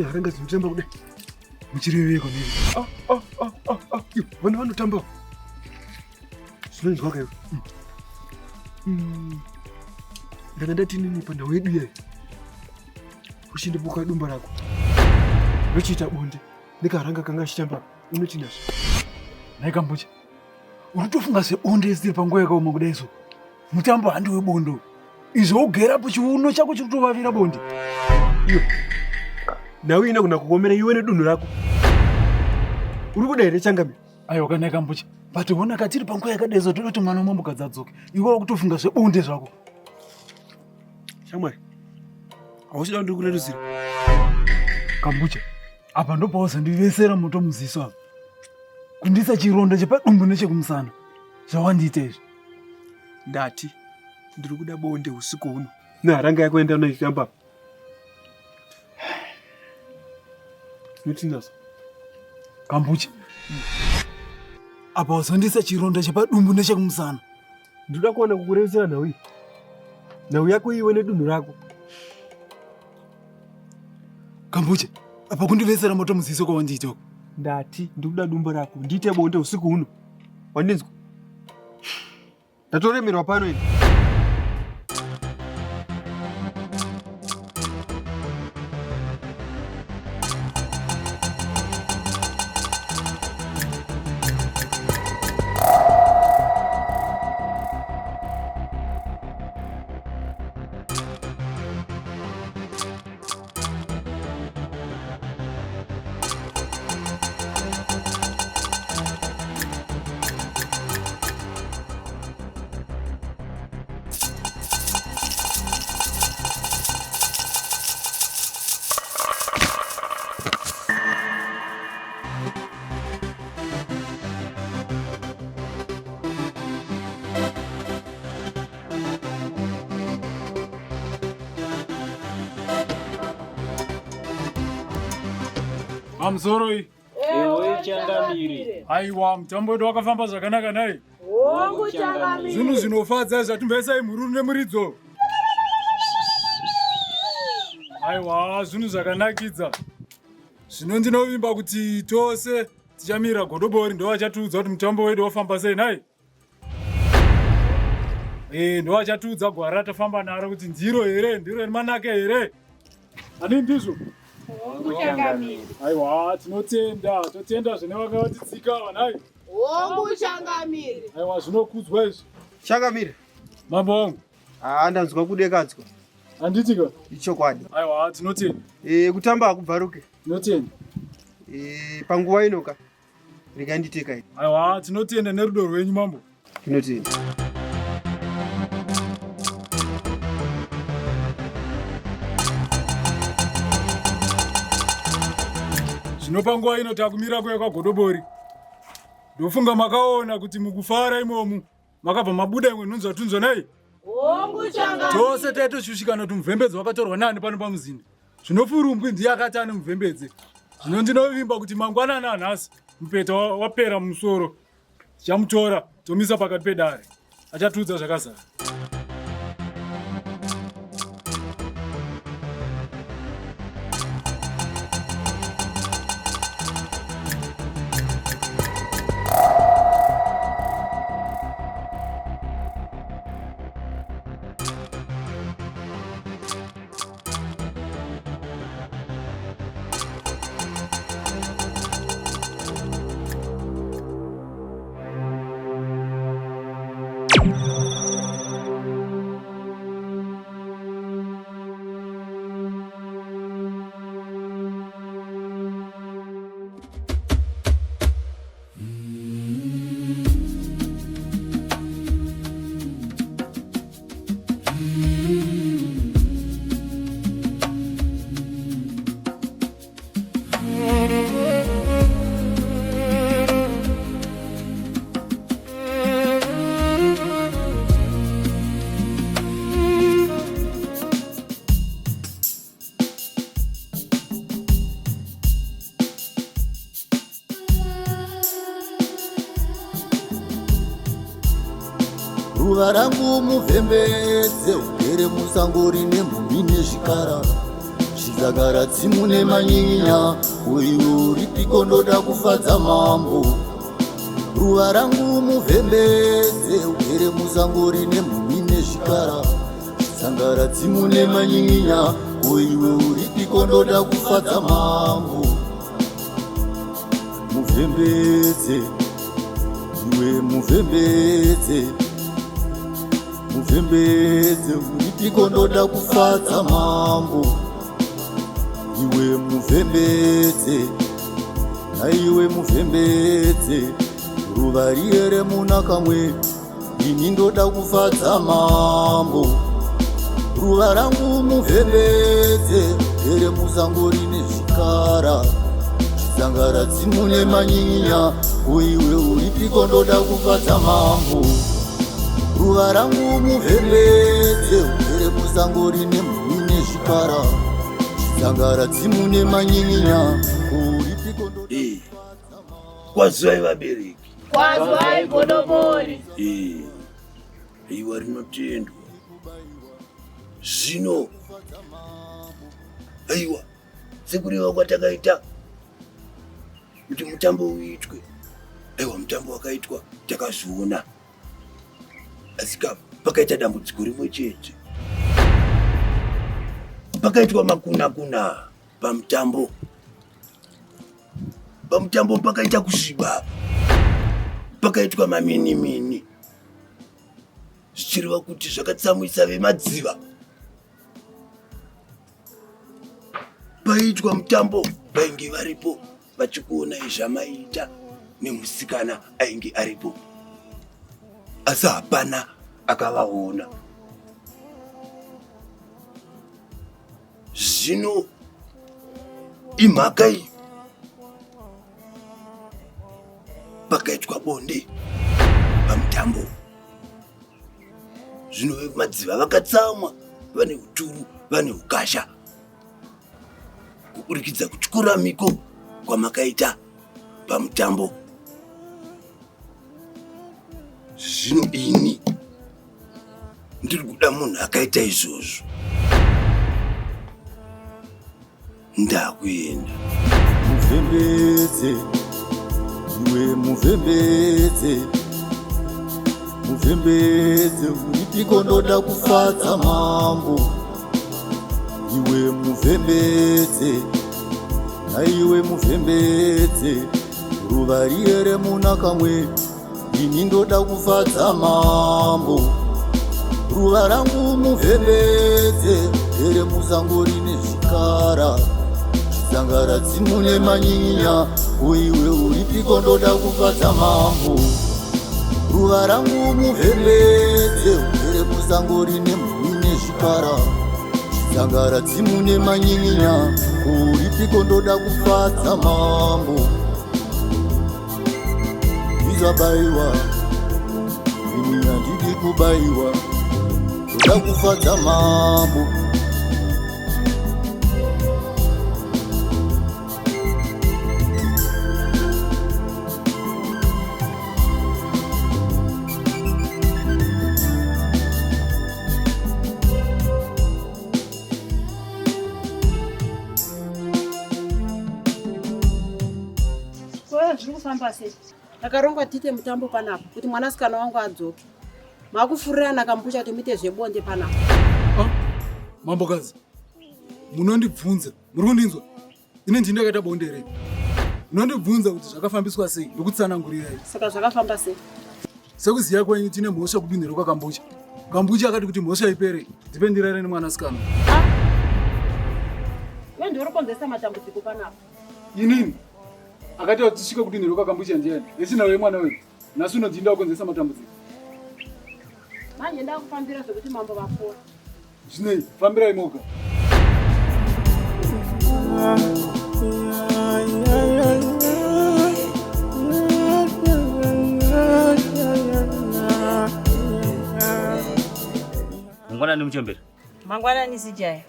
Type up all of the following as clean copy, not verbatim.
haranga dzinotamba kudai muchireveko nini. Vana vanotamba zvinonzwa kaiwe. Ndanga ndati nini pandau yedu yayo uchindibuka dumba rako rochiita bonde nekaranga kanga achitamba unoti nazvo. Nhai Kambucha, unotofunga sebonde ziri panguva yakaoma kudai so mutambo handi webondo izvo ugerapo chiuno chako chikutovavira bonde. Iyo nawe ina kuna kukomera iwe nedunhu rako uri kuda here Changami? Aiwa kanai Kambucha, pationa katiri panguva yakadai so todoti mwana wemambokadzi adzoke iwe wakutofunga zvebonde zvako. Shamwari, hauchida ndiri kureruzira. Kambucha, apa ndopawazondivesera moto muziso apa kundisa chironda chepadumbu nechekumusana zvawandiita izvi. Ndati ndiri kuda bonde usiku uno neharanga yako enda unoitamba. Unoti Kambucha, apa wazondisa chironda chepadumbu nechekumusana. Ndoda kuona kukurevesera nhau iyi. Nhau yako iwe nedunhu rako. Kambucha, apa kundivesera moto muziso kwawandiita uko. Ndati ndiri kuda dumba rako ndiite bonde usiku uno. Wandinzwa? Ndatoremerwa pano ini. Amzoroi. Ewe Changamire. Aiwa, mutambo wedu wakafamba zvakanaka nai. Wongu Changamire. Zvinhu zvinofadza zvatimbesai mururu nemuridzo. Aiwa, zvinhu zvakanakidza. Zvino ndinovimba kuti tose tichamira godobori ndo vachatiudza kuti mutambo wedu wafamba sei nai. Ndo vachatiudza gwara ratafamba naro kuti ndiro here, ndiro nemanake here. Ani ndizvo? Wongu Changamire. Aiwa, tinotenda, totenda zvine vakavatidzika vanai. Wongu Changamire. Aiwa, zvinokudzwa izvi. Changamire. Mambo wangu. Ndanzwa kudekadzwa. Handitika? Ichokwadi. Aiwa, tinotenda. Kutamba hakubvaruke. Tinotenda. Panguva inoka rikanditeka ini. Aiwa, tinotenda nerudo rwenyu mambo. Tinotenda. Zvino panguva ino takumira kuya kwagodobori. Ndofunga makaona kuti mukufara imomu makabva mabuda imwe nhunzva tunzva nai. Wongu Changamire. Tose taitoshushikana kuti muvhembedzi wakatorwa nani pano pamuzinda. Zvino Furumbwi ndiye akati ane muvhembedzi. Zvino ndinovimba kuti mangwanani anhasi mupeta wapera mumusoro tichamutora tomisa pakati pedare achatiudza zvakazara. ruva rangu muvhembedze ugere musango rine mhumbi nezvikara chizagara dzimune manyinya uiwe uripiko ndoda kufadza mambo ruva rangu muvhembedze ugere musango rine mhumhi nezvikara chizagara dzimune manyinya uiwe uripiko ndoda kufadza mambo muvhembedze iwe muvhembedze muvhembedze uripiko ndoda kufadza mambo iwe muvhembedze naiwe muvhembedze ruva riere muna kamwe ini ndoda kufadza mambo ruva rangu muvhembedze ere musango rine zvikara chizangara dzimune manyinya uiwe uripiko ndoda kufadza mambo ruva rangu muvhembedze ere musango rine mhumhi nezvikara chizangara dzimune manyinya uripiko ndoda kufadza mambo. Kwazai vabereki. Kwazai godobori. Aiwa rinotendwa. Zvino aiwa sekureva kwatakaita kuti mutambo uitwe. Aiwa mutambo wakaitwa takazviona. Asika pakaita dambudziko rimwe chete. Pakaitwa makuna pamutambo. Pamutambo pakaita kusviba. Pakaitwa mamini. Zvichireva kuti zvakatsamwisa vemadziva. Paitwa mutambo vainge varipo vachikuona izvamaita nemusikana ainge aripo. Asi hapana akavaona. Zvino imhaka iyi pakaitwa bonde pamutambo. Zvino vemadziva vakatsamwa, vane uturu, vane ukasha kuburikidza kutyura miko kwamakaita pamutambo. Zvino ini ndiri kuda munhu akaita izvozvo. Ndakuenda. Muvhembedze iwe muvhembedze muvhembedze uripiko ndoda kufadza mambo iwe muvhembedze naiwe muvhembedze ruva riere muna kamwe ini ndoda kufadza mambo ruva rangu muvhembedze ere musango rine zvikara chizangara dzimune manyinya uiwe uripiko ndoda kufadza mambo ruva rangu muvhembedze ere musango rine mhumhi nezvikara chizangara dzimune manyinya uripiko ndoda kufadza mambo izabayiwa ini handidi kubayiwa ndoda kufadza mambo Zviri kufamba sei? Takarongwa tite mutambo panapa kuti mwanasikana wangu adzoke. Makufurirana kambucha kuti muite zvebonde panapa. Mambokazi, munondibvunza, muri kundinzwa? Ine ndini ndakaita bonde rei? Munondibvunza kuti zvakafambiswa sei ndokutsanangurirai. Saka zvakafamba sei? Sekuziya kwenyu tine mhosva kudinhiro kwakambucha. Kambucha akati kuti mhosva ipere ndipendirane nemwanasikana. Wewe ndio unokonzesa matambudziko panapa. Inini akati kuti tisvike kudinhiro kwakambucha ndiani? Esina wewe mwana wedu. Nasu unodzinda kukonzesa matambudziko. Manje ndakufambira zvokuti mambo vapora. Zvinei, fambirai moga. Mangwanani Muchembere? Mangwanani sijaya.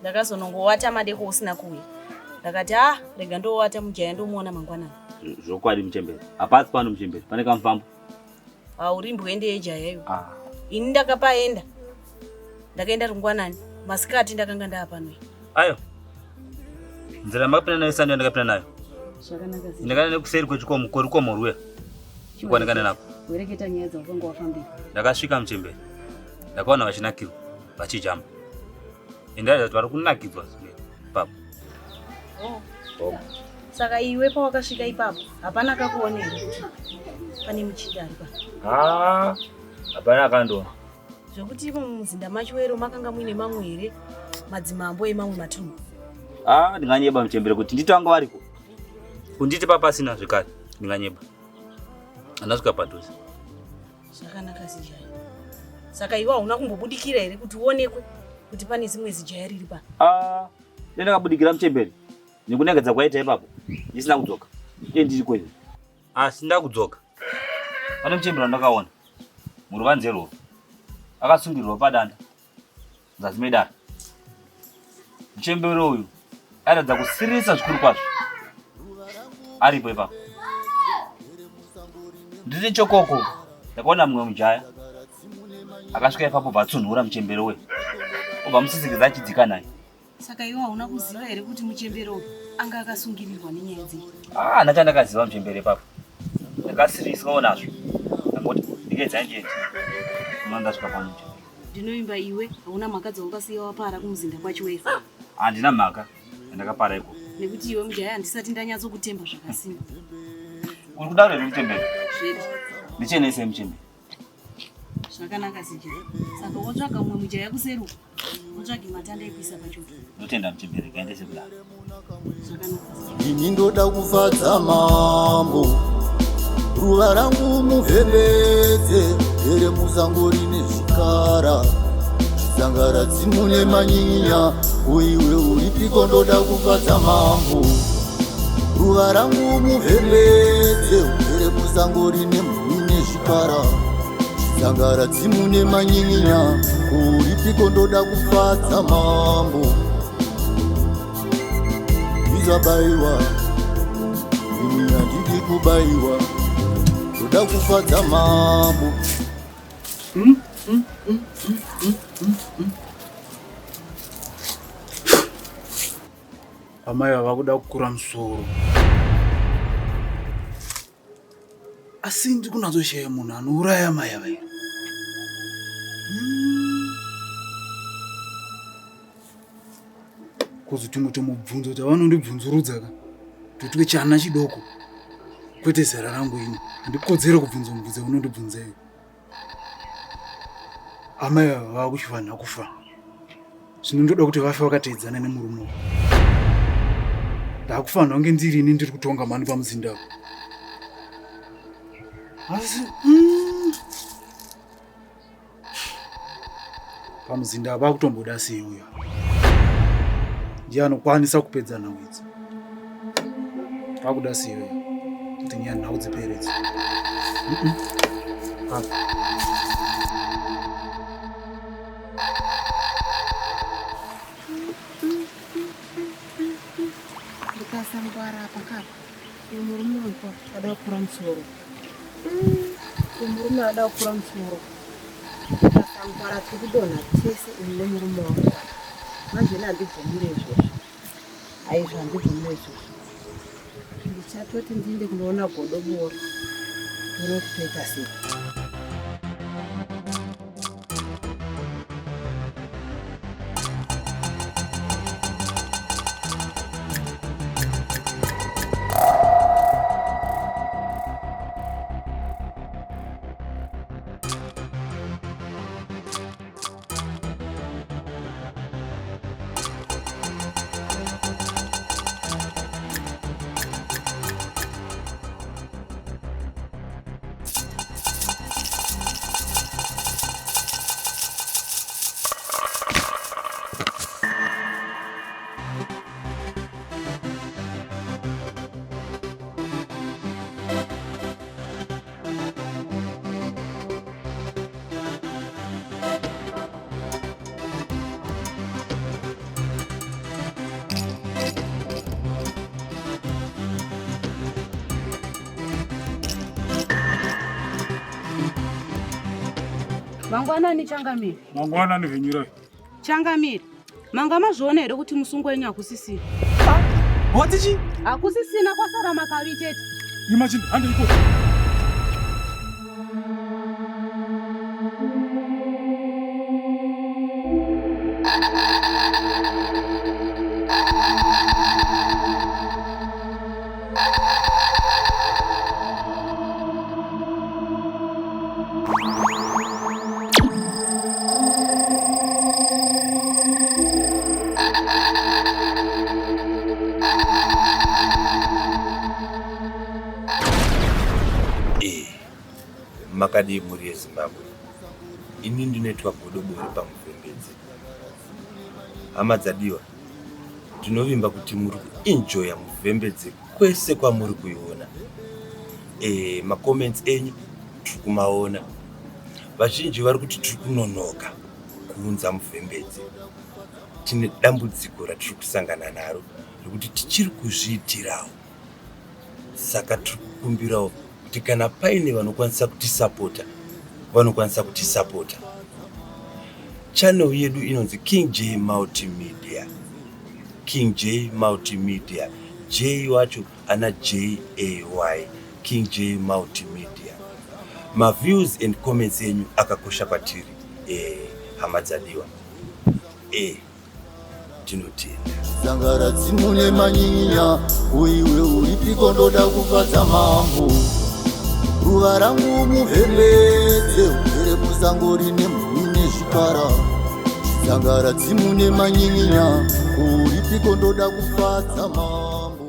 Ndakazonongowata madeko usina kuuya. Ndakati rega ndowata mujaya ndomuona mangwanani. Zvokwadi Muchembere. Apasi pano Muchembere, pane kamufambo. Urimbo ende ejayayo. Ini ndakapaenda. Ndakaenda rungwanani. Masikati ndakanga ndapano. Ayo, Nzira makapinda nayo sandi ndakapinda nayo. Zvakanaka zii. Ndakana nekuseri kwechikomo korikomo ruya. Chikwanekana nako. Wereketa nyaya dzawakanga wafambira. Ndakasvika muchembere. Ndakaona vachinakirwa vachijamba. Endai vari kunakidzwa papo. Saka iwe pawakasvika ipapo hapana kakuonera kuti pane muchindi ari pa. Hapana akandoona. Zvokuti imo mumuzinda macho wero makanga muine mamwe here madzimambo emamwe matunhu. Ndinganyeba muchembere kuti nditi vanga variko. Kunditi papasina zvekare ndinganyeba. Andasvika padhuze. Zvakanaka zijaya. Saka iwe hauna kumbobudikira here kuti uonekwe kuti pane zimwe zijaya riri pa. Ndakabudikira muchembere. Nikunengedza kwaita ipapo. Ndisina kudzoka. Ndiri kwezi. Sindina kudzoka. Pane muchembere ndakaona. Muruvanzero. Akasungirirwa padanda. Nzasi medara. Muchembere uyu aratidza kusirisa zvikuru kwazvo. Aripo ipapo. Ndiri chokoko. Ndakaona mumwe mujaya. Akasvika ipapo bvatsunhura muchembere we. Obva musisikidza achidzika naye. Saka iwe hauna kuziva here kuti muchembere uyu anga akasungirirwa nenyaya dzei? Ndakandakaziva muchembere ipapo. Ndakasiriswawo nazvo. Ndangoti ndingedza njeti. Mandasvika pano muchembere. Ndinoimba iwe hauna mhaka dzaukasiya wapara kumuzinda kwacho wese. Handina mhaka ndakapara iko. Nekuti iwe mujaya handisati ndanyatsokutemba zvakasimba. Uri kuda here muchembere? Zvedi. Ndichenese muchembere. Zvakanaka sijaya. Saka wotsvaga mumwe mujaya kuseri uko. Wotsvage matanda ekuisa pachoto. Ndotenda muchembere kaendese kudaro. Zvakanaka. ini ndoda kufadza mambo ruva rangu muvhembedze here musango rine zvikara zangara dzimune manyinya uiwe uripiko ndoda kufadza mambo ruva rangu muvhembedze here musango rine mune zvikara zangara dzimune manyinya uripiko ndoda kufadza mambo izabaiwa ini handidi kubaiwa ndoda kufadza mambo Amai ava kuda kukura musoro. Asi ndiri kunatsoshaya munhu anouraya amai ava here. Kuzotomubvunza kuti avanondibvunzurudza ka totwe chana chidoko kwete zera rangu ini handikodzere kubvunza mubvunzo unondibvunzei. Amai ava vakuchifanira kufa. Zvino ndoda kuti vafe vakateedzana nemurume uyu. Ndakufanira kunge ndiri ini ndiri kutonga mani pamuzinda uyu. Asi pamuzinda apa kutomboda sei uyu. Ndiye anokwanisa kupedza nhau idzi. Akuda sei uyu kuti nyaya nhau dziperedze. Ndikasangwara pakapa uyu murume uyu ada kukura musoro. Uyu murume ada kukura musoro. Ndikasangwara tiri kudonha tese uyu nemurume wangu. Manje handibvumire izvozvo. Aizvo handibvumire izvozvo. Ndichatoti ndiende kunoona godoboro. Ndione kuti toita sei. Mangwanani Changamire. Mangwanani Venyirai. Changamire. Manga mazviona here kuti musungo wenyu hakusisira? Watichi? Hakusisina kwasara makavi chete. Imagine, hande iko. Makadi muri yeZimbabwe. Ini ndinoitwa Godobori pamufembedzi. Hama dzadiwa, tinovimba kuti muri kuenjoya mufembedzi kwese kwamuri kuiona. Macomments enyu tiri kumaona. Vazhinji vari kuti tiri kunonoka kuunza mufembedzi. Tine dambudziko ratiri kusangana naro rekuti tichiri kuzviitirawo. Saka tiri kukumbirawo kuti kana paine vanokwanisa kutisapota, vanokwanisa kutisapota. Channel yedu inonzi King J Multimedia. King J Multimedia. J wacho ana JAY. King J Multimedia. Ma views and comments yenyu akakosha kwatiri. Hama dzadiwa. Tinotenda. Zangara dzimune manyinya, uiwe uripiko ndoda kufadza mambo. Ruva rangu muvhembedze, ugere musango rine mhuni nezvikara. Zangara dzimune manyinya, uripiko ndoda kufadza mambo.